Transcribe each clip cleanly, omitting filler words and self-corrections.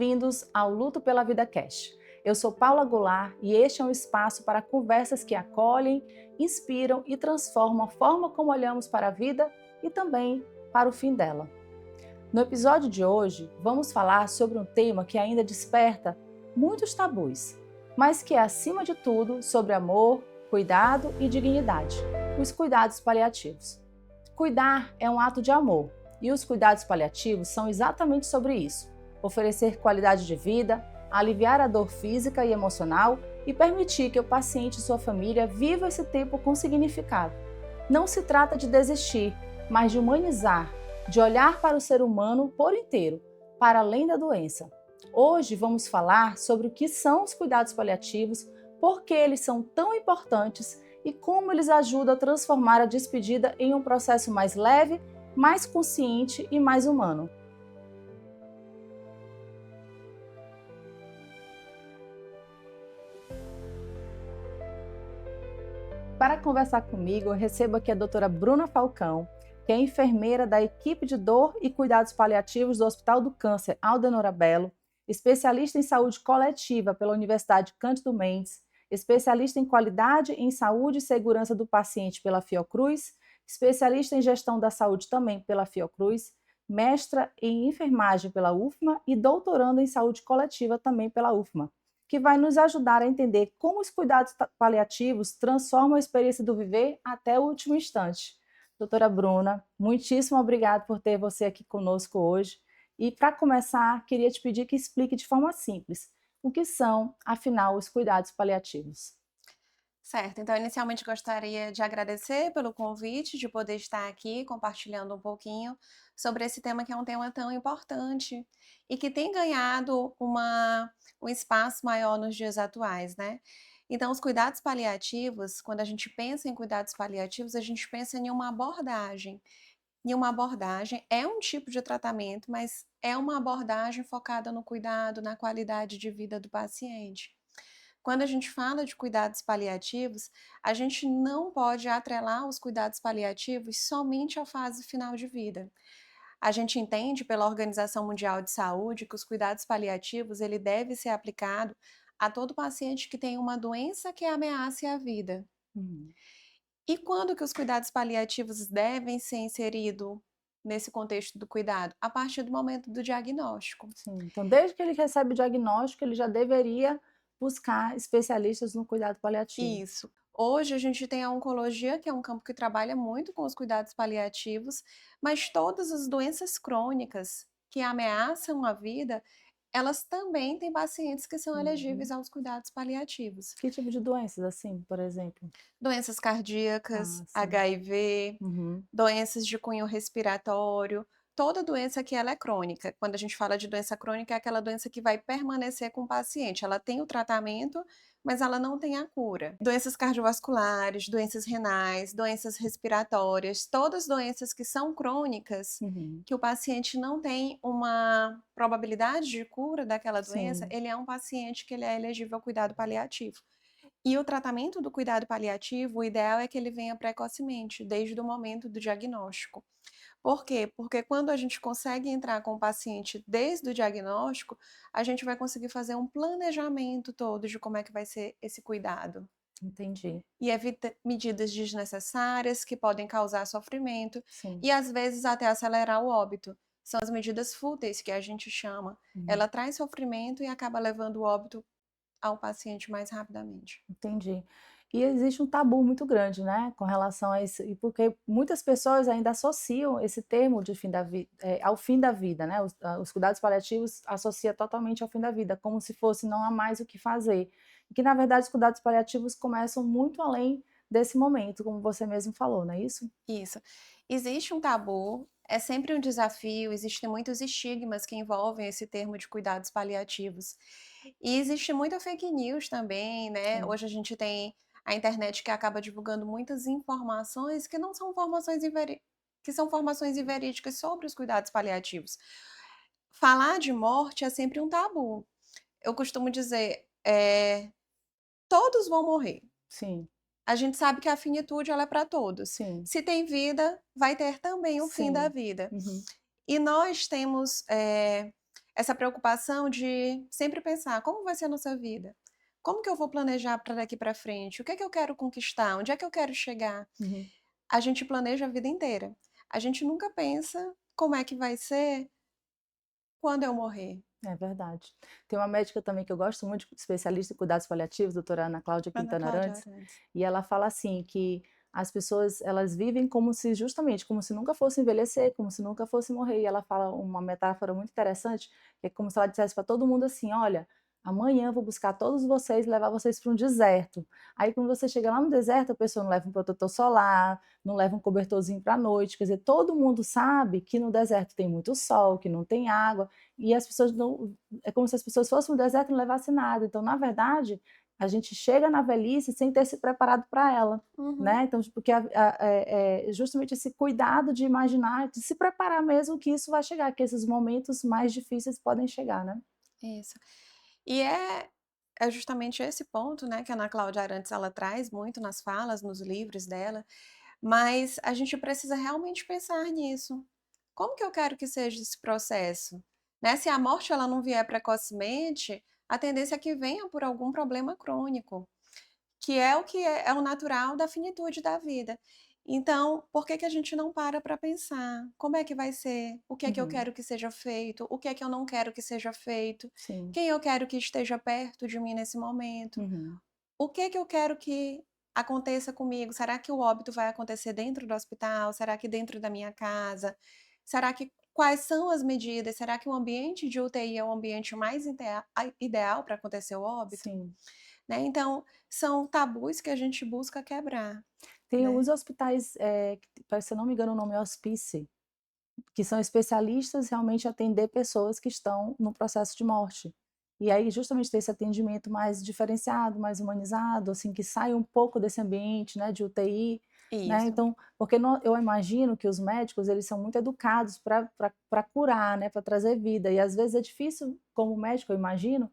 bem-vindos ao Luto pela Vida Cast. Eu sou Paula Goulart e este é um espaço para conversas que acolhem, inspiram e transformam a forma como olhamos para a vida e também para o fim dela. No episódio de hoje, vamos falar sobre um tema que ainda desperta muitos tabus, mas que é, acima de tudo, sobre amor, cuidado e dignidade: os cuidados paliativos. Cuidar é um ato de amor, e os cuidados paliativos são exatamente sobre isso: oferecer qualidade de vida, aliviar a dor física e emocional e permitir que o paciente e sua família vivam esse tempo com significado. Não se trata de desistir, mas de humanizar, de olhar para o ser humano por inteiro, para além da doença. Hoje vamos falar sobre o que são os cuidados paliativos, por que eles são tão importantes e como eles ajudam a transformar a despedida em um processo mais leve, mais consciente e mais humano. Para conversar comigo, eu recebo aqui a doutora Bruna Falcão, que é enfermeira da equipe de dor e cuidados paliativos do Hospital do Câncer Aldenora Bello, especialista em saúde coletiva pela Universidade Cândido Mendes, especialista em qualidade em saúde e segurança do paciente pela Fiocruz, especialista em gestão da saúde também pela Fiocruz, mestra em enfermagem pela UFMA e doutoranda em saúde coletiva também pela UFMA, que vai nos ajudar a entender como os cuidados paliativos transformam a experiência do viver até o último instante. Doutora Bruna, muitíssimo obrigada por ter você aqui conosco hoje. E para começar, queria te pedir que explique de forma simples o que são, afinal, os cuidados paliativos. Certo, então inicialmente gostaria de agradecer pelo convite, de poder estar aqui compartilhando um pouquinho sobre esse tema que é um tema tão importante e que tem ganhado um espaço maior nos dias atuais, né? Então, os cuidados paliativos, quando a gente pensa em cuidados paliativos, a gente pensa em uma abordagem. E uma abordagem é um tipo de tratamento, mas é uma abordagem focada no cuidado, na qualidade de vida do paciente. Quando a gente fala de cuidados paliativos, a gente não pode atrelar os cuidados paliativos somente à fase final de vida. A gente entende pela Organização Mundial de Saúde que os cuidados paliativos ele deve ser aplicado a todo paciente que tem uma doença que ameace a vida. Hum, E quando que os cuidados paliativos devem ser inseridos nesse contexto do cuidado? A partir do momento do diagnóstico. sim. Então, desde que ele recebe o diagnóstico, ele já deveria buscar especialistas no cuidado paliativo. Isso. Hoje a gente tem a oncologia, que é um campo que trabalha muito com os cuidados paliativos, mas todas as doenças crônicas que ameaçam a vida, elas também têm pacientes que são elegíveis Uhum. aos cuidados paliativos. Que tipo de doenças, assim, por exemplo? Doenças cardíacas, Ah, sim. HIV, Uhum. doenças de cunho respiratório, toda doença que ela é crônica. Quando a gente fala de doença crônica, é aquela doença que vai permanecer com o paciente. Ela tem o tratamento, mas ela não tem a cura. Doenças cardiovasculares, doenças renais, doenças respiratórias, todas doenças que são crônicas, Uhum. que o paciente não tem uma probabilidade de cura daquela doença, Sim. ele é um paciente que ele é elegível ao cuidado paliativo. E o tratamento do cuidado paliativo, o ideal é que ele venha precocemente, desde o momento do diagnóstico. Por quê? Porque quando a gente consegue entrar com o paciente desde o diagnóstico, a gente vai conseguir fazer um planejamento todo de como é que vai ser esse cuidado. Entendi. E evita medidas desnecessárias que podem causar sofrimento Sim. e às vezes até acelerar o óbito. São as medidas fúteis que a gente chama. Uhum. Ela traz sofrimento e acaba levando o óbito ao paciente mais rapidamente. Entendi. E existe um tabu muito grande, né, com relação a isso, e porque muitas pessoas ainda associam esse termo de fim da vida ao fim da vida, né, os cuidados paliativos associa totalmente ao fim da vida, como se fosse não há mais o que fazer. E que na verdade os cuidados paliativos começam muito além desse momento, como você mesmo falou, não é isso? Isso. Existe um tabu, é sempre um desafio, existem muitos estigmas que envolvem esse termo de cuidados paliativos. E existe muita fake news também, né? Sim. Hoje a gente tem a internet que acaba divulgando muitas informações que não são que são formações inverídicas sobre os cuidados paliativos. Falar de morte é sempre um tabu. Eu costumo dizer, todos vão morrer. Sim, A gente sabe que a finitude ela é para todos. sim, Se tem vida, vai ter também o fim da sim. vida. Uhum. E nós temos, essa preocupação de sempre pensar: "Como vai ser a nossa vida? Como que eu vou planejar para daqui para frente? O que é que eu quero conquistar? Onde é que eu quero chegar?". Uhum. A gente planeja a vida inteira. A gente nunca pensa como é que vai ser quando eu morrer. É verdade. Tem uma médica também que eu gosto muito, especialista em cuidados paliativos, doutora Ana Cláudia Ana Quintana Cláudia Arantes, Arantes. e ela fala assim que as pessoas elas vivem como se justamente como se nunca fosse envelhecer, como se nunca fosse morrer. E ela fala uma metáfora muito interessante, que é como se ela dissesse para todo mundo assim: olha, amanhã eu vou buscar todos vocês e levar vocês para um deserto. Aí quando você chega lá no deserto, a pessoa não leva um protetor solar, não leva um cobertorzinho para a noite. Quer dizer, todo mundo sabe que no deserto tem muito sol, que não tem água, e as pessoas não, é como se as pessoas fossem no deserto e não levassem nada. Então, na verdade, a gente chega na velhice sem ter se preparado para ela, Uhum. né? Então, porque justamente esse cuidado de imaginar, de se preparar mesmo que isso vai chegar, que esses momentos mais difíceis podem chegar, né? Isso. E é justamente esse ponto, né, que a Ana Cláudia Arantes ela traz muito nas falas, nos livros dela, mas a gente precisa realmente pensar nisso. Como que eu quero que seja esse processo? Né, se a morte ela não vier precocemente, a tendência é que venha por algum problema crônico. Que é o natural da finitude da vida. Então, por que que a gente não para pensar? Como é que vai ser? O que é que eu Uhum, quero que seja feito? O que é que eu não quero que seja feito? sim. Quem eu quero que esteja perto de mim nesse momento? Uhum, O que que eu quero que aconteça comigo? Será que o óbito vai acontecer dentro do hospital? Será que dentro da minha casa? Será que quais são as medidas? Será que o ambiente de UTI é o ambiente mais ideal para acontecer o óbito? sim. Né, então, são tabus que a gente busca quebrar, Tem né. os hospitais, se eu não me engano, o nome é hospice, que são especialistas realmente em atender pessoas que estão no processo de morte. E aí justamente ter esse atendimento mais diferenciado, mais humanizado, assim, que sai um pouco desse ambiente, né, de UTI, né, Isso. então, porque eu imagino que os médicos eles são muito educados para curar, né, para trazer vida, e às vezes é difícil como médico, eu imagino,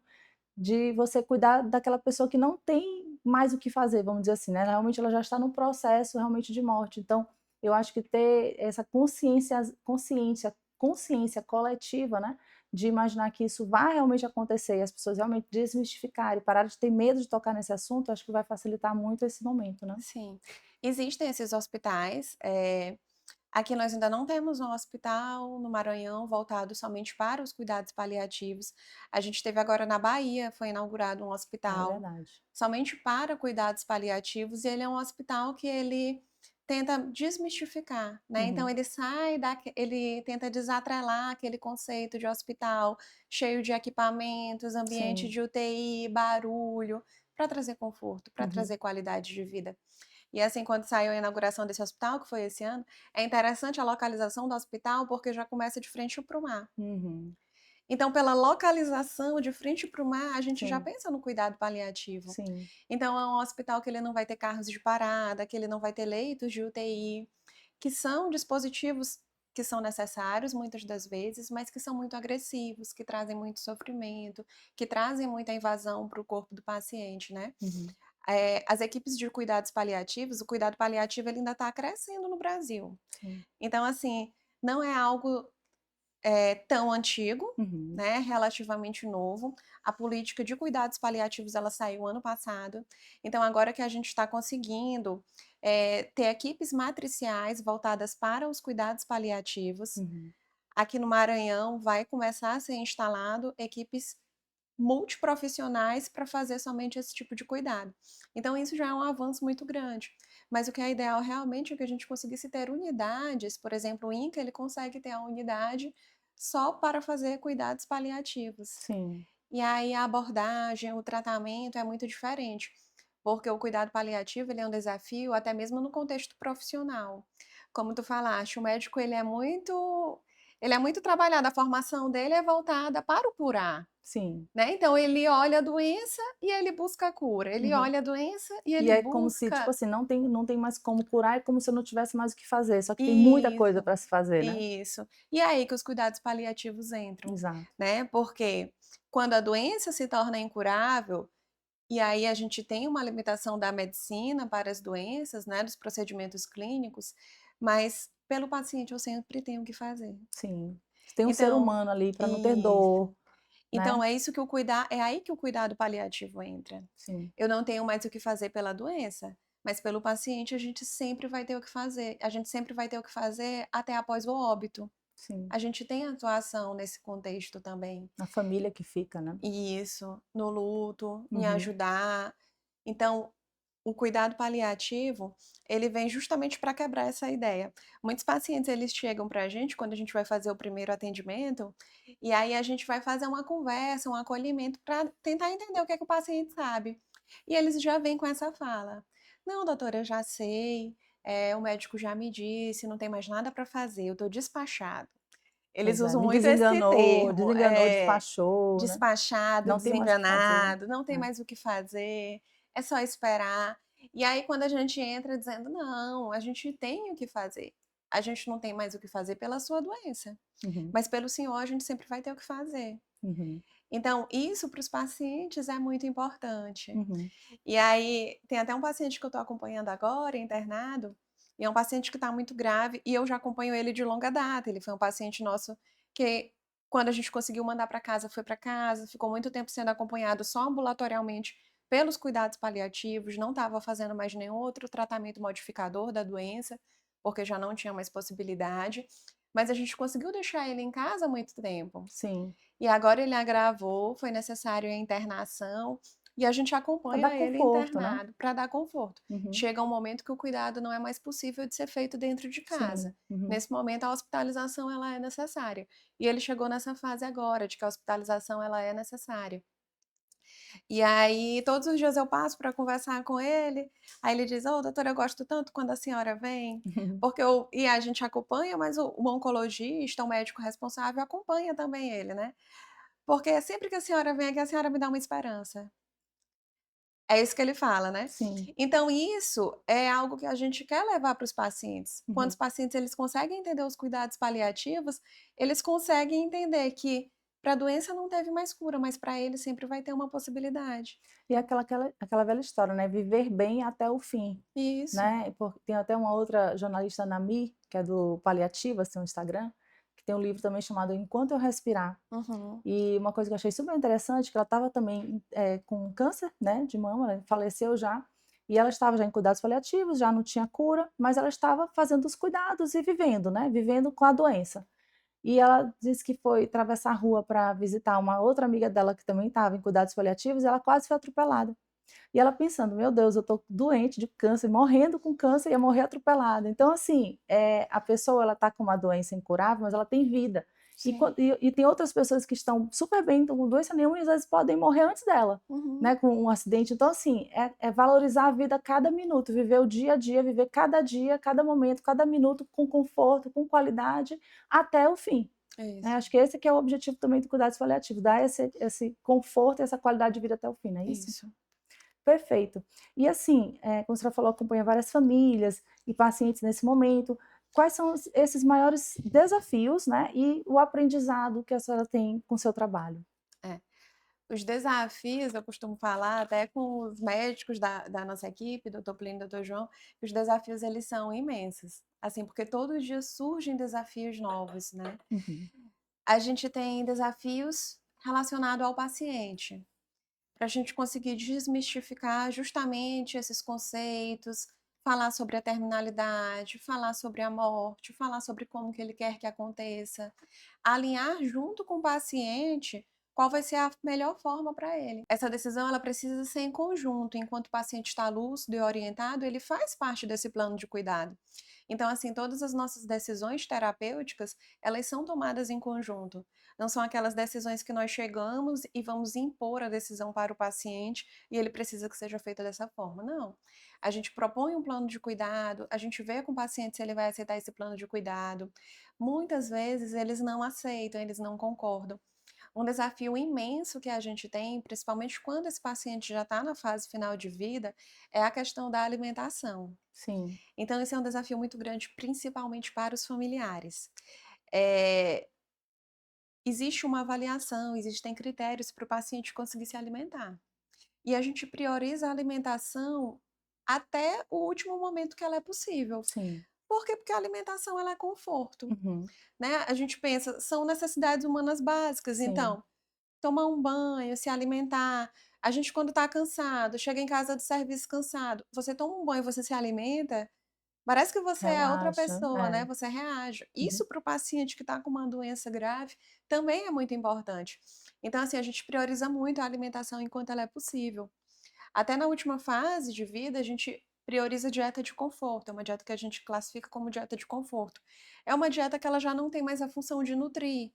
de você cuidar daquela pessoa que não tem mais o que fazer, vamos dizer assim, né, realmente ela já está no processo realmente de morte. Então, eu acho que ter essa consciência coletiva, né, de imaginar que isso vai realmente acontecer e as pessoas realmente desmistificarem, parar de ter medo de tocar nesse assunto, acho que vai facilitar muito esse momento, né. Sim. Existem esses hospitais, aqui nós ainda não temos um hospital no Maranhão voltado somente para os cuidados paliativos. A gente teve agora na Bahia, foi inaugurado um É hospital verdade. somente para cuidados paliativos e ele é um hospital que ele tenta desmistificar, né, então Uhum. ele tenta desatrelar aquele conceito de hospital cheio de equipamentos, ambiente Sim. de UTI, barulho, para trazer conforto, para Uhum. trazer qualidade de vida. E assim, quando saiu a inauguração desse hospital, que foi esse ano, é interessante a localização do hospital, porque já começa de frente para o mar. Uhum. Então, pela localização de frente para o mar, a gente já Sim, pensa no cuidado paliativo. sim. Então, é um hospital que ele não vai ter carros de parada, que ele não vai ter leitos de UTI, que são dispositivos que são necessários muitas das vezes, mas que são muito agressivos, que trazem muito sofrimento, que trazem muita invasão para o corpo do paciente, né? Uhum. As equipes de cuidados paliativos, o cuidado paliativo ele ainda está crescendo no Brasil. Sim. Então, assim, não é algo tão antigo, Uhum. né, relativamente novo. A política de cuidados paliativos ela saiu ano passado. Então, agora que a gente está conseguindo ter equipes matriciais voltadas para os cuidados paliativos, Uhum. aqui no Maranhão vai começar a ser instalado equipes multiprofissionais para fazer somente esse tipo de cuidado. Então isso já é um avanço muito grande. Mas o que é ideal realmente é que a gente conseguisse ter unidades, por exemplo, o INCA ele consegue ter a unidade só para fazer cuidados paliativos. Sim. E aí a abordagem, o tratamento é muito diferente, porque o cuidado paliativo ele é um desafio até mesmo no contexto profissional. Como tu falaste, o médico ele é muito trabalhado, a formação dele é voltada para o curar. Sim. Né, então ele olha a doença e ele busca a cura, ele Uhum. olha a doença e E ele é como se, tipo busca assim, não tem mais como curar, é como se eu não tivesse mais o que fazer, só que tem muita coisa isso, para se fazer, né. isso. E é aí que os cuidados paliativos entram, Exato. né, porque quando a doença se torna incurável, e aí a gente tem uma limitação da medicina para as doenças, né, dos procedimentos clínicos, mas pelo paciente eu sempre tenho que fazer. Sim. Tem um ser Então humano ali para não ter isso. dor, Então né. é isso que é aí que o cuidado paliativo entra. Sim, Eu não tenho mais o que fazer pela doença, mas pelo paciente a gente sempre vai ter o que fazer. A gente sempre vai ter o que fazer até após o óbito. sim. A gente tem atuação nesse contexto também. A família que fica, né. Isso, no luto, em Uhum, ajudar. Então, o cuidado paliativo, ele vem justamente para quebrar essa ideia. Muitos pacientes, eles chegam para a gente quando a gente vai fazer o primeiro atendimento, e aí a gente vai fazer uma conversa, um acolhimento para tentar entender o que é que o paciente sabe. E eles já vêm com essa fala: "Não, doutora, eu já sei, o médico já me disse, não tem mais nada para fazer, eu estou despachado". Eles pois é, usam me muito esse desenganou, termo, desenganou, despachou, né, despachado, não tem mais o que fazer. desenganado, não tem É. mais o que fazer, é só esperar. E aí quando a gente entra dizendo: "Não, a gente tem o que fazer. A gente não tem mais o que fazer pela sua doença, Uhum, mas pelo senhor a gente sempre vai ter o que fazer". uhum, Então isso para os pacientes é muito importante. uhum. E aí, tem até um paciente que eu estou acompanhando agora, internado, e é um paciente que está muito grave, e eu já acompanho ele de longa data. Ele foi um paciente nosso que, quando a gente conseguiu mandar para casa, foi para casa, ficou muito tempo sendo acompanhado só ambulatorialmente pelos cuidados paliativos, não estava fazendo mais nenhum outro tratamento modificador da doença, porque já não tinha mais possibilidade. Mas a gente conseguiu deixar ele em casa há muito tempo. Sim, E agora ele agravou, foi necessário a internação, e a gente para dar acompanha ele conforto, né. internado para dar conforto. Uhum, Chega um momento que o cuidado não é mais possível de ser feito dentro de sim, casa. uhum. Nesse momento a hospitalização ela é necessária. E ele chegou nessa fase agora de que a hospitalização ela é necessária. E aí todos os dias eu passo para conversar com ele, aí ele diz: "Ô doutora, eu gosto tanto quando a senhora vem", porque a gente acompanha, mas o oncologista, o médico responsável acompanha também ele, né. Porque sempre que a senhora vem aqui, a senhora me dá uma esperança. É isso que ele fala, né. Sim, Então isso é algo que a gente quer levar para os pacientes. Quando os uhum. pacientes eles conseguem entender os cuidados paliativos, eles conseguem entender que para a doença não teve mais cura, mas para ele sempre vai ter uma possibilidade. E é aquela velha história, né, viver bem até o fim, Isso. né, tem até uma outra jornalista, Nami, que é do Paliativas, tem um Instagram, que tem um livro também chamado Enquanto Eu Respirar. Uhum. E uma coisa que eu achei super interessante, que ela estava também, com câncer, né, de mama, ela faleceu já, e ela estava já em cuidados paliativos, já não tinha cura, mas ela estava fazendo os cuidados e vivendo, né, vivendo com a doença. E ela disse que foi atravessar a rua para visitar uma outra amiga dela que também estava em cuidados paliativos e ela quase foi atropelada. E ela pensando: "Meu Deus, eu estou doente de câncer, morrendo com câncer, ia morrer atropelada". Então assim, a pessoa ela está com uma doença incurável, mas ela tem vida. Sim. E tem outras pessoas que estão super bem, estão com doença nenhuma e às vezes podem morrer antes dela, Uhum. né, com um acidente. Então assim, é valorizar a vida a cada minuto, viver o dia a dia, cada momento, cada minuto com conforto, com qualidade, até o fim. Isso, Acho que esse que é o objetivo também do cuidados paliativos, dar esse conforto e essa qualidade de vida até o fim, não é isso? isso. Perfeito. E assim, como você falou, acompanha várias famílias e pacientes nesse momento. Quais são esses maiores desafios, né, e o aprendizado que a senhora tem com o seu trabalho? É. Os desafios, eu costumo falar até com os médicos da nossa equipe, doutor Plínio e doutor João, que os desafios eles são imensos, assim, porque todos os dias surgem desafios novos, né. Uhum. A gente tem desafios relacionado ao paciente, para a gente conseguir desmistificar justamente esses conceitos, falar sobre a terminalidade, falar sobre a morte, falar sobre como que ele quer que aconteça, alinhar junto com o paciente qual vai ser a melhor forma para ele. Essa decisão ela precisa ser em conjunto, enquanto o paciente está lúcido e orientado, ele faz parte desse plano de cuidado. Então, assim, todas as nossas decisões terapêuticas, elas são tomadas em conjunto. Não são aquelas decisões que nós chegamos e vamos impor a decisão para o paciente e ele precisa que seja feita dessa forma. Não. A gente propõe um plano de cuidado, a gente vê com o paciente se ele vai aceitar esse plano de cuidado. Muitas vezes eles não aceitam, eles não concordam. Um desafio imenso que a gente tem, principalmente quando esse paciente já está na fase final de vida, é a questão da alimentação. Sim, Então, esse é um desafio muito grande, principalmente para os familiares. Eh, Existe uma avaliação, existem critérios para o paciente conseguir se alimentar. E a gente prioriza a alimentação até o último momento que ela é possível. sim. Por quê? Porque a alimentação ela é conforto, Uhum. né. A gente pensa, são necessidades humanas básicas, Sim, então, tomar um banho, se alimentar. A gente quando está cansado, chega em casa do serviço cansado, você toma um banho, você se alimenta, parece que você é outra relaxa. pessoa, né, É. você reage. Uhum. Isso para o paciente que está com uma doença grave, também é muito importante. Então, assim, a gente prioriza muito a alimentação enquanto ela é possível. Até na última fase de vida, a gente prioriza dieta de conforto, é uma dieta que a gente classifica como dieta de conforto. É uma dieta que ela já não tem mais a função de nutrir,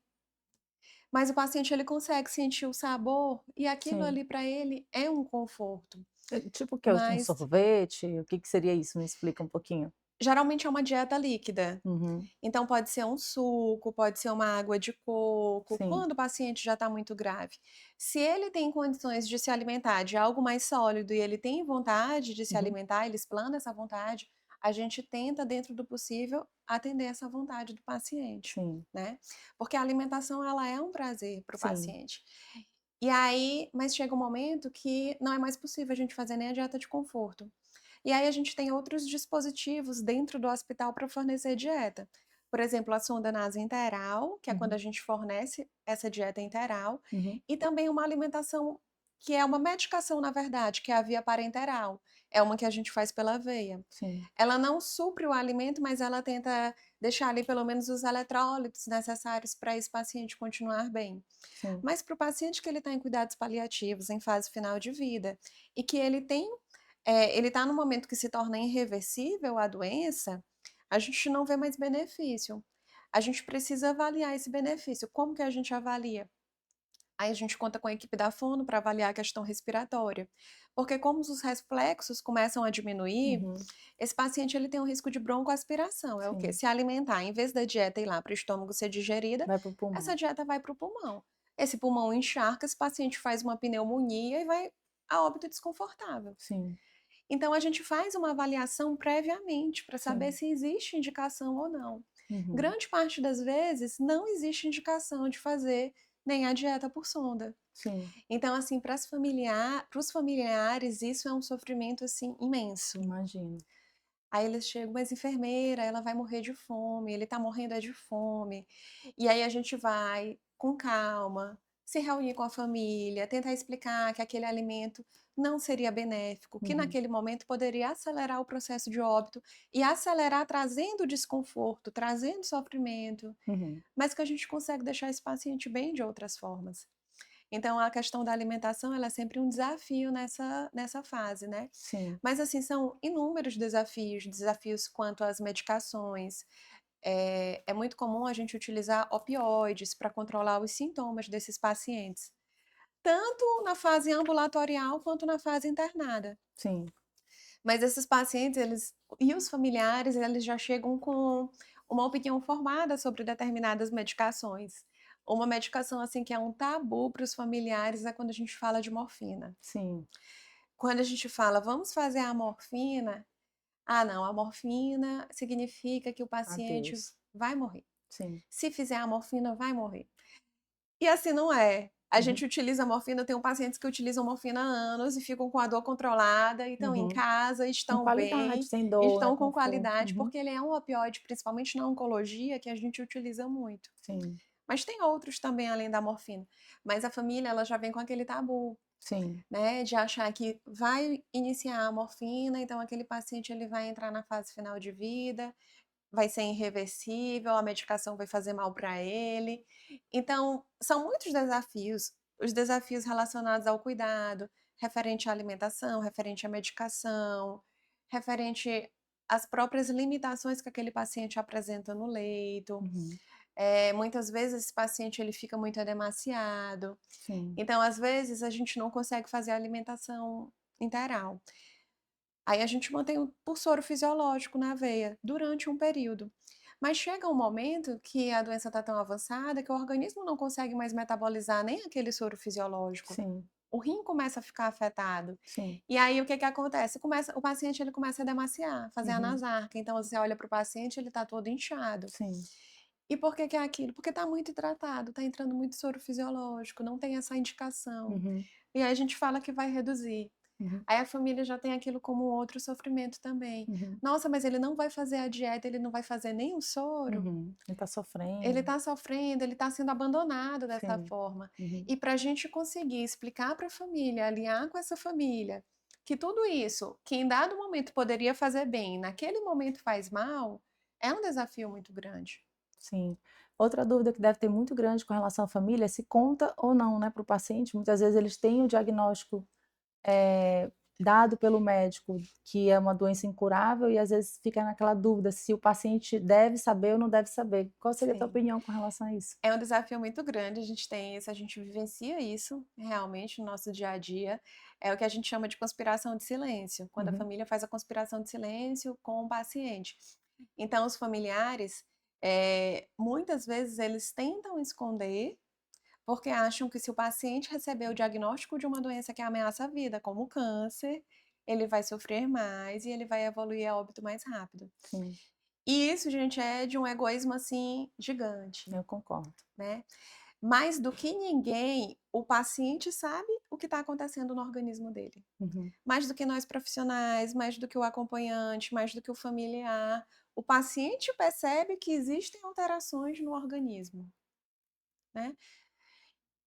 mas o paciente ele consegue sentir o sabor e aquilo Sim. ali para ele é um conforto. Tipo o quê? Um Mas sorvete? O que que seria isso? Me explica um pouquinho. geralmente é uma dieta líquida. Uhum. Então pode ser um suco, pode ser uma água de coco, Sim. quando o paciente já está muito grave. Se ele tem condições de se alimentar de algo mais sólido e ele tem vontade de se Uhum. alimentar, ele explana essa vontade, a gente tenta, dentro do possível, atender essa vontade do paciente, Sim, né. Porque a alimentação ela é um prazer para o sim. paciente. E aí mas chega um momento que não é mais possível a gente fazer nem a dieta de conforto. E aí a gente tem outros dispositivos dentro do hospital para fornecer dieta. Por exemplo, a sonda nasointeral, que é quando Uhum. a gente fornece essa dieta interal, Uhum. e também uma alimentação que é uma medicação, na verdade, que é a via parenteral. É uma que a gente faz pela veia. Sim, Ela não supre o alimento, mas ela tenta deixar ali pelo menos os eletrólitos necessários para esse paciente continuar bem. sim. Mas para o paciente que ele está em cuidados paliativos, em fase final de vida, e que ele tem ele está no momento que se torna irreversível a doença, a gente não vê mais benefício. A gente precisa avaliar esse benefício. Como que a gente avalia? Aí a gente conta com a equipe da fono para avaliar a questão respiratória, porque como os reflexos começam a diminuir, Uhum. esse paciente ele tem um risco de broncoaspiração, é o quê? Sim. Se alimentar, em vez da dieta ir lá para o estômago ser digerida, Vai para o essa pulmão. dieta vai para o pulmão. Esse pulmão encharca, esse paciente faz uma pneumonia e vai a óbito desconfortável. Sim, Então a gente faz uma avaliação previamente para saber sim. se existe indicação ou não. Uhum. Grande parte das vezes não existe indicação de fazer nem a dieta por sonda. Sim, Então, assim, para os familiares, isso é um sofrimento, assim, imenso. imagino. Aí eles chegam: "Mas enfermeira, ela vai morrer de fome, ele tá morrendo é de fome". E aí a gente vai, com calma, se reunir com a família, tentar explicar que aquele alimento não seria benéfico, que Uhum. naquele momento poderia acelerar o processo de óbito e acelerar trazendo desconforto, trazendo sofrimento, Uhum. mas que a gente consegue deixar esse paciente bem de outras formas. Então a questão da alimentação, ela é sempre um desafio nessa fase, né. Sim. Mas assim, são inúmeros desafios, desafios quanto às medicações. É muito comum a gente utilizar opioides para controlar os sintomas desses pacientes, tanto na fase ambulatorial quanto na fase internada. Sim. Mas esses pacientes, eles e os familiares, eles já chegam com uma opinião formada sobre determinadas medicações. Uma medicação, assim, que é um tabu para os familiares é quando a gente fala de morfina. Sim. Quando a gente fala: "Vamos fazer a morfina", "Ah, não, a morfina significa que o paciente Adeus. vai morrer. Sim. Se fizer a morfina, vai morrer". E assim não é. A Uhum. gente utiliza morfina, eu tenho pacientes que utilizam morfina há anos e ficam com a dor controlada, e estão em Uhum. casa, Com estão qualidade, bem, sem dor, né, estão com conforto. qualidade, Uhum. porque ele é um opioide, principalmente na oncologia, que a gente utiliza muito. Sim, Mas tem outros também além da morfina, mas a família ela já vem com aquele tabu, sim, né, de achar que vai iniciar a morfina, então aquele paciente ele vai entrar na fase final de vida, vai ser irreversível, a medicação vai fazer mal para ele. Então, são muitos desafios, os desafios relacionados ao cuidado, referente à alimentação, referente à medicação, referente às próprias limitações que aquele paciente apresenta no leito. uhum, Muitas vezes esse paciente ele fica muito edemaciado, sim, então às vezes a gente não consegue fazer a alimentação integral. Aí a gente mantém por soro fisiológico na veia durante um período. Mas chega um momento que a doença está tão avançada que o organismo não consegue mais metabolizar nem aquele soro fisiológico. sim, O rim começa a ficar afetado. sim, E aí o que que acontece? O paciente ele começa a demaciar, fazer uhum, anasarca. Então você olha para o paciente, ele está todo inchado. sim, E por que que é aquilo? Porque está muito hidratado, está entrando muito soro fisiológico, não tem essa indicação. uhum, E aí a gente fala que vai reduzir. Uhum. Aí a família já tem aquilo como outro sofrimento também. Uhum. Nossa, mas ele não vai fazer a dieta, ele não vai fazer nem o soro? Uhum. Ele tá Ele sofrendo. está sofrendo, ele está sendo abandonado dessa Sim. forma. Uhum. E para a gente conseguir explicar para a família, alinhar com essa família, que tudo isso, que em dado momento poderia fazer bem, naquele momento faz mal, é um desafio muito grande. Sim. Outra dúvida que deve ter muito grande com relação à família é se conta ou não, né, para o paciente. Muitas vezes eles têm o diagnóstico, eh, dado pelo médico, que é uma doença incurável e às vezes fica naquela dúvida se o paciente deve saber ou não deve saber. Qual seria a tua Sim. opinião com relação a isso? É um desafio muito grande, a gente tem isso, a gente vivencia isso realmente no nosso dia a dia. É o que a gente chama de conspiração de silêncio, quando a Uhum. família faz a conspiração de silêncio com o paciente. Então, os familiares, muitas vezes, eles tentam esconder, porque acham que se o paciente receber o diagnóstico de uma doença que ameaça a vida, como o câncer, ele vai sofrer mais e ele vai evoluir a óbito mais rápido. Sim, E isso, gente, é de um egoísmo assim gigante, eu concordo. né? Mais do que ninguém, o paciente sabe o que está acontecendo no organismo dele. Uhum. Mais do que nós profissionais, mais do que o acompanhante, mais do que o familiar. O paciente percebe que existem alterações no organismo, né?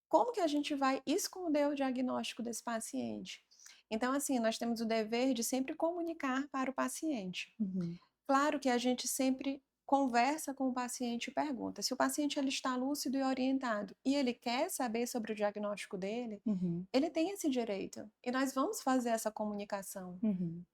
Como que a gente vai esconder o diagnóstico desse paciente? Então, assim, nós temos o dever de sempre comunicar para o paciente. Uhum. Claro que a gente sempre conversa com o paciente e pergunta. Se o paciente ele está lúcido e orientado e ele quer saber sobre o diagnóstico dele, Uhum. ele tem esse direito. E nós vamos fazer essa comunicação. Uhum.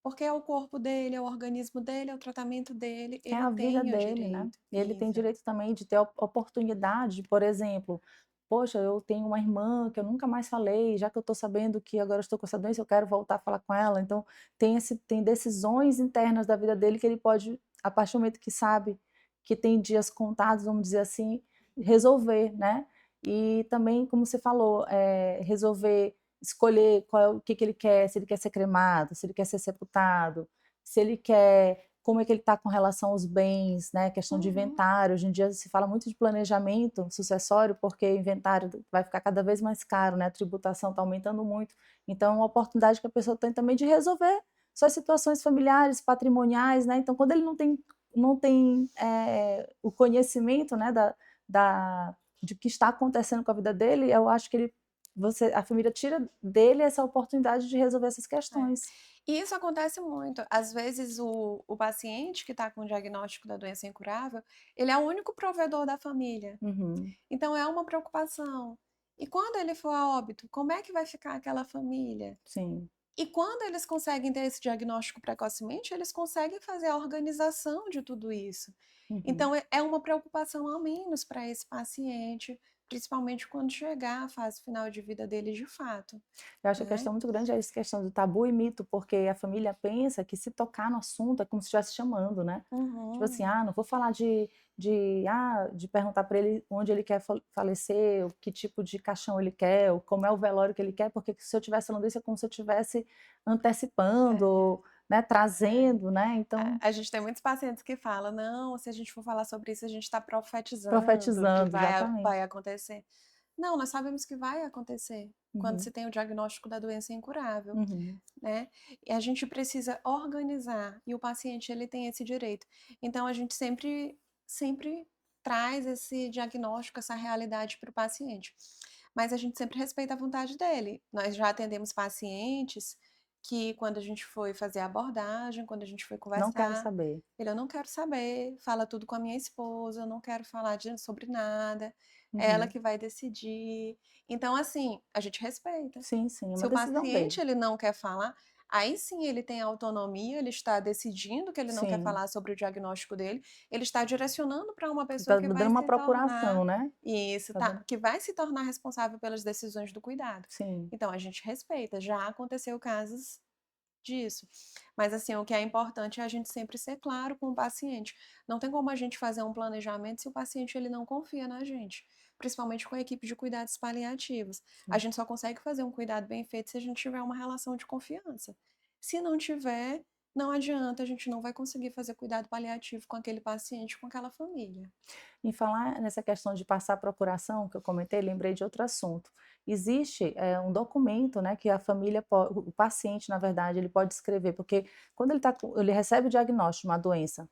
Porque é o corpo dele, é o organismo dele, é o tratamento dele, É ele a vida tem o dele, né. direito. E ele tem Isso. direito também de ter a oportunidade de, por exemplo: "Poxa, eu tenho uma irmã que eu nunca mais falei, já que eu estou sabendo que agora eu estou com essa doença, eu quero voltar a falar com ela". Então tem decisões internas da vida dele que ele pode, a partir do momento que sabe que tem dias contados, vamos dizer assim, resolver, né. E também, como você falou, resolver, escolher qual é o que ele quer, se ele quer ser cremado, se ele quer ser sepultado, se ele quer, como é que ele está com relação aos bens, né, questão de Uhum. inventário. Hoje em dia se fala muito de planejamento sucessório, porque o inventário vai ficar cada vez mais caro, né, a tributação está aumentando muito. Então é uma oportunidade que a pessoa tem também de resolver suas situações familiares, patrimoniais, né. Então quando ele não tem o conhecimento, né, de que está acontecendo com a vida dele, eu acho que a família tira dele essa oportunidade de resolver essas É. questões. E isso acontece muito. Às vezes, o paciente que está com o diagnóstico da doença incurável, ele é o único provedor da família. Uhum, Então, é uma preocupação. E quando ele for a óbito, como é que vai ficar aquela família? sim. E quando eles conseguem ter esse diagnóstico precocemente, eles conseguem fazer a organização de tudo isso. Uhum. Então, é uma preocupação a menos para esse paciente, principalmente quando chegar à fase final de vida dele de fato, Eu acho que a né? questão muito grande é essa questão do tabu e mito, porque a família pensa que se tocar no assunto é como se estivesse chamando, né. Tipo assim: Uhum. "Ah, não vou falar de perguntar para ele onde ele quer falecer, o que tipo de caixão ele quer, ou como é o velório que ele quer, porque se eu estivesse falando isso é como se eu estivesse antecipando, É, ou, né, é. trazendo, né, então A gente tem muitos pacientes que falam: "Não, se a gente for falar sobre isso, a gente está profetizando que profetizando", vai exatamente. acontecer". Não, nós sabemos que vai acontecer, quando Uhum, se tem o diagnóstico da doença incurável, uhum, né. E a gente precisa organizar, e o paciente ele tem esse direito. Então a gente sempre traz esse diagnóstico, essa realidade para o paciente. Mas a gente sempre respeita a vontade dele. Nós já atendemos pacientes que quando a gente foi fazer a abordagem, quando a gente foi não quero conversar, saber. ele: "Eu não quero saber, fala tudo com a minha esposa, eu não quero falar sobre nada, é ela Uhum. que vai decidir". Então, assim, a gente respeita. Sim, sim, é Se uma o decisão dele. paciente ele não quer falar, aí sim ele tem autonomia, ele está decidindo que ele não quer Sim, falar sobre o diagnóstico dele, ele está direcionando para uma pessoa tá que dando vai uma se procuração, tornar né. isso, Tá tá, dando que vai se tornar responsável pelas decisões do cuidado. sim. Então a gente respeita, já aconteceu casos disso. Mas assim, o que é importante é a gente sempre ser claro com o paciente. Não tem como a gente fazer um planejamento se o paciente ele não confia na gente, principalmente com a equipe de cuidados paliativos. A Sim. gente só consegue fazer um cuidado bem feito se a gente tiver uma relação de confiança. Se não tiver, não adianta, a gente não vai conseguir fazer cuidado paliativo com aquele paciente, com aquela família. Em falar nessa questão de passar procuração, que eu comentei, lembrei de outro assunto. Existe, um documento, né, que a família o paciente, na verdade, ele pode escrever, porque quando ele recebe o diagnóstico de uma doença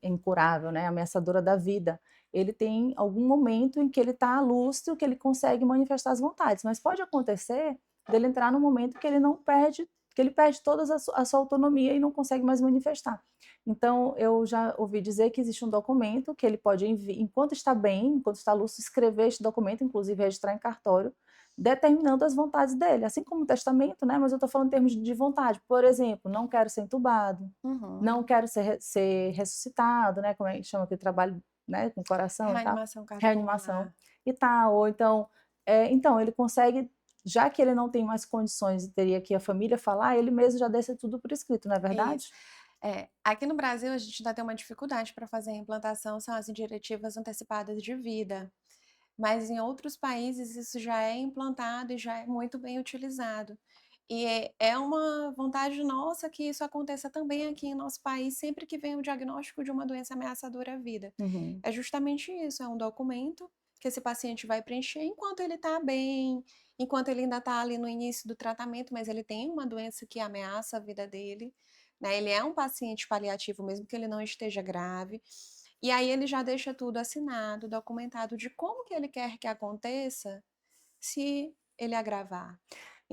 incurável, né, ameaçadora da vida, ele tem algum momento em que ele está lúcido, que ele consegue manifestar as vontades, mas pode acontecer dele entrar num momento que ele perde toda a sua autonomia e não consegue mais manifestar. Então, eu já ouvi dizer que existe um documento que ele pode, enquanto está bem, enquanto está lúcido, escrever este documento, inclusive registrar em cartório, determinando as vontades dele, assim como o testamento, né? Mas eu estou falando em termos de vontade. Por exemplo, não quero ser entubado, Uhum. não quero ser ressuscitado, né? Como é que chama aquele trabalho, né? Com o coração e tal, Reanimação reanimação cardiopulmonar. e tal. Ou então, então ele consegue, já que ele não tem mais condições e teria que a família falar, ele mesmo já deixa tudo por escrito, não é Isso. verdade? É, aqui no Brasil a gente ainda tem uma dificuldade para fazer a implantação, são as diretivas antecipadas de vida. Mas em outros países isso já é implantado e já é muito bem utilizado. E é uma vontade nossa que isso aconteça também aqui em nosso país, sempre que vem o diagnóstico de uma doença ameaçadora à vida. Uhum. É justamente isso, é um documento que esse paciente vai preencher enquanto ele está bem, enquanto ele ainda está ali no início do tratamento, mas ele tem uma doença que ameaça a vida dele, né? Ele é um paciente paliativo, mesmo que ele não esteja grave. E aí ele já deixa tudo assinado, documentado de como que ele quer que aconteça se ele agravar.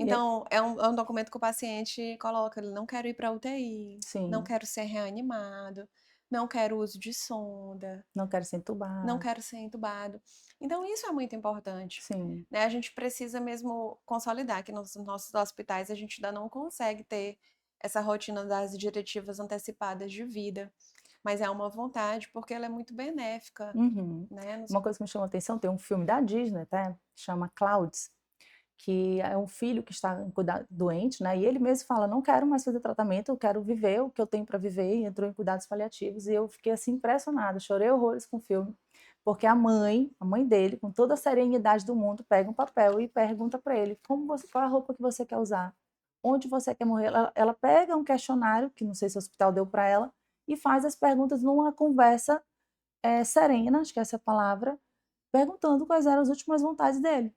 E é Então, é um documento que o paciente coloca, ele não quero ir para UTI, não sim, quero ser reanimado, não quero uso de sonda, não quero ser não entubado. quero ser entubado. Então, isso é muito importante. Sim, Né? A gente precisa mesmo consolidar que nos nossos hospitais a gente ainda não consegue ter essa rotina das diretivas antecipadas de vida, mas é uma vontade porque ela é muito benéfica, uhum. né? Uma coisa que me chamou a atenção, tem um filme da Disney até, chama Clouds, que é um filho que está doente, né, e ele mesmo fala: "Não quero mais fazer tratamento, eu quero viver o que eu tenho para viver", e entrou em cuidados paliativos, e eu fiquei, assim, impressionada, chorei horrores com o filme, porque a mãe dele, com toda a serenidade do mundo, pega um papel e pergunta para ele: "Qual é a roupa que você quer usar? Onde você quer morrer?". Ela pega um questionário, que não sei se o hospital deu para ela, e faz as perguntas numa conversa, serena, acho que é essa a palavra, perguntando quais eram as últimas vontades dele,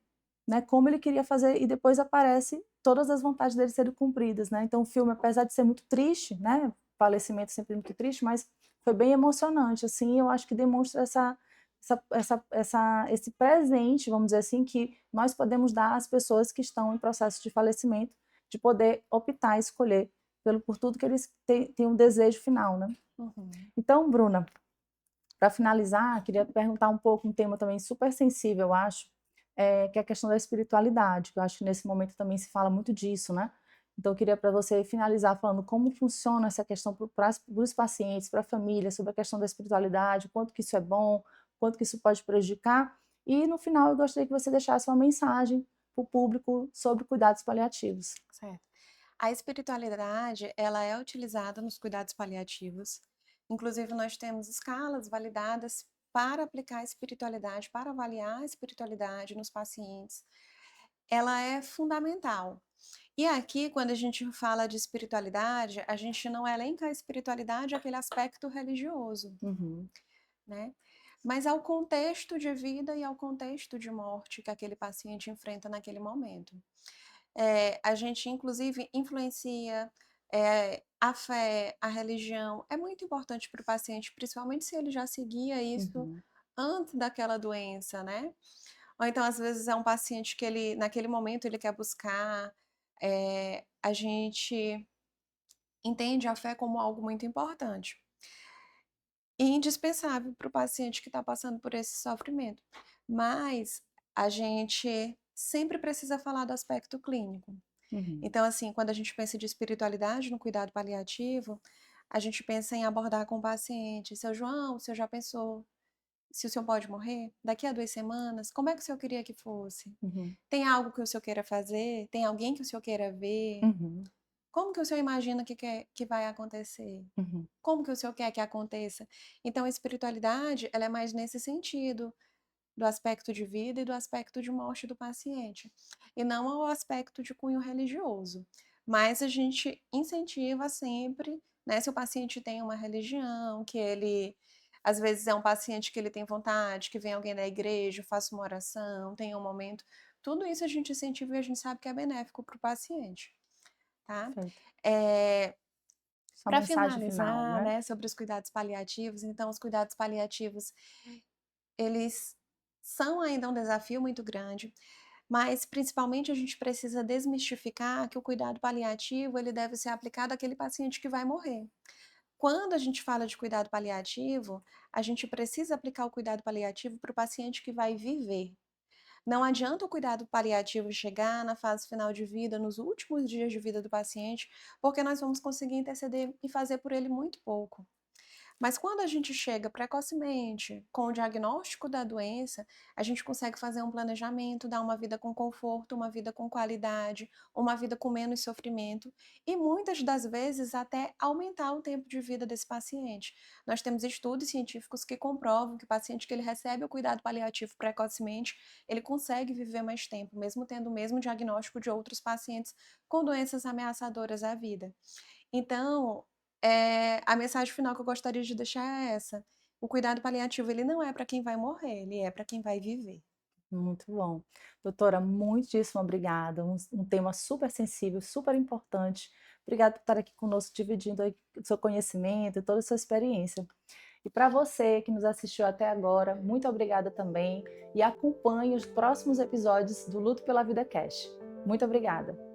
né, como ele queria fazer, e depois aparece todas as vontades dele serem cumpridas, né. Então o filme, apesar de ser muito triste, né, falecimento sempre muito triste, mas foi bem emocionante, assim, eu acho que demonstra esse presente, vamos dizer assim, que nós podemos dar às pessoas que estão em processo de falecimento, de poder optar, escolher por tudo que eles têm um desejo final, né. Uhum. Então, Bruna, para finalizar, queria perguntar um pouco um tema também super sensível, eu acho, que é a questão da espiritualidade, que eu acho que nesse momento também se fala muito disso, né. Então eu queria para você finalizar falando como funciona essa questão para os pacientes, para a família, sobre a questão da espiritualidade, o quanto que isso é bom, o quanto que isso pode prejudicar, e no final eu gostaria que você deixasse uma mensagem para o público sobre cuidados paliativos. Certo. A espiritualidade, ela é utilizada nos cuidados paliativos. Inclusive, nós temos escalas validadas para aplicar a espiritualidade, para avaliar a espiritualidade nos pacientes. Ela é fundamental. E aqui, quando a gente fala de espiritualidade, a gente não elenca a espiritualidade aquele aspecto religioso, Uhum, né? Mas ao contexto de vida e ao contexto de morte que aquele paciente enfrenta naquele momento. A gente inclusive influencia, a fé, a religião, é muito importante para o paciente, principalmente se ele já seguia isso uhum, antes daquela doença, né. Ou então às vezes é um paciente que ele naquele momento ele quer buscar, a gente entende a fé como algo muito importante e indispensável para o paciente que está passando por esse sofrimento. Mas a gente sempre precisa falar do aspecto clínico. uhum, Então, assim, quando a gente pensa de espiritualidade no cuidado paliativo, a gente pensa em abordar com o paciente: "Seu João, o senhor já pensou se o senhor pode morrer daqui a 2 semanas? Como é que o senhor queria que fosse? uhum, Tem algo que o senhor queira fazer? Tem alguém que o senhor queira ver? uhum, Como que o senhor imagina que vai acontecer? uhum, Como que o senhor quer que aconteça?". Então a espiritualidade, ela é mais nesse sentido, do aspecto de vida e do aspecto de morte do paciente, e não ao aspecto de cunho religioso. Mas a gente incentiva sempre né, se o paciente tem uma religião, que ele às vezes é um paciente que ele tem vontade, que vem alguém da igreja, faça uma oração, tenha um momento, tudo isso a gente incentiva e a gente sabe que é benéfico para o paciente, tá. Perfeito. Eh, Sua Pra mensagem final, finalizar, né? né, sobre os cuidados paliativos, então os cuidados paliativos, eles são ainda um desafio muito grande, mas principalmente a gente precisa desmistificar que o cuidado paliativo, ele deve ser aplicado àquele paciente que vai morrer. Quando a gente fala de cuidado paliativo, a gente precisa aplicar o cuidado paliativo para o paciente que vai viver. Não adianta o cuidado paliativo chegar na fase final de vida, nos últimos dias de vida do paciente, porque nós vamos conseguir interceder e fazer por ele muito pouco. Mas quando a gente chega precocemente com o diagnóstico da doença, a gente consegue fazer um planejamento, dar uma vida com conforto, uma vida com qualidade, uma vida com menos sofrimento e muitas das vezes até aumentar o tempo de vida desse paciente. Nós temos estudos científicos que comprovam que o paciente que ele recebe o cuidado paliativo precocemente, ele consegue viver mais tempo, mesmo tendo o mesmo diagnóstico de outros pacientes com doenças ameaçadoras à vida. Então, a mensagem final que eu gostaria de deixar é essa: o cuidado paliativo ele não é para quem vai morrer, ele é para quem vai viver. Muito bom. Doutora, muitíssimo obrigada. Um tema super sensível, super importante. Obrigada por estar aqui conosco, dividindo aí o seu conhecimento e toda a sua experiência. E para você que nos assistiu até agora, muito obrigada também e acompanhe os próximos episódios do Luto pela Vida Cash. Muito obrigada.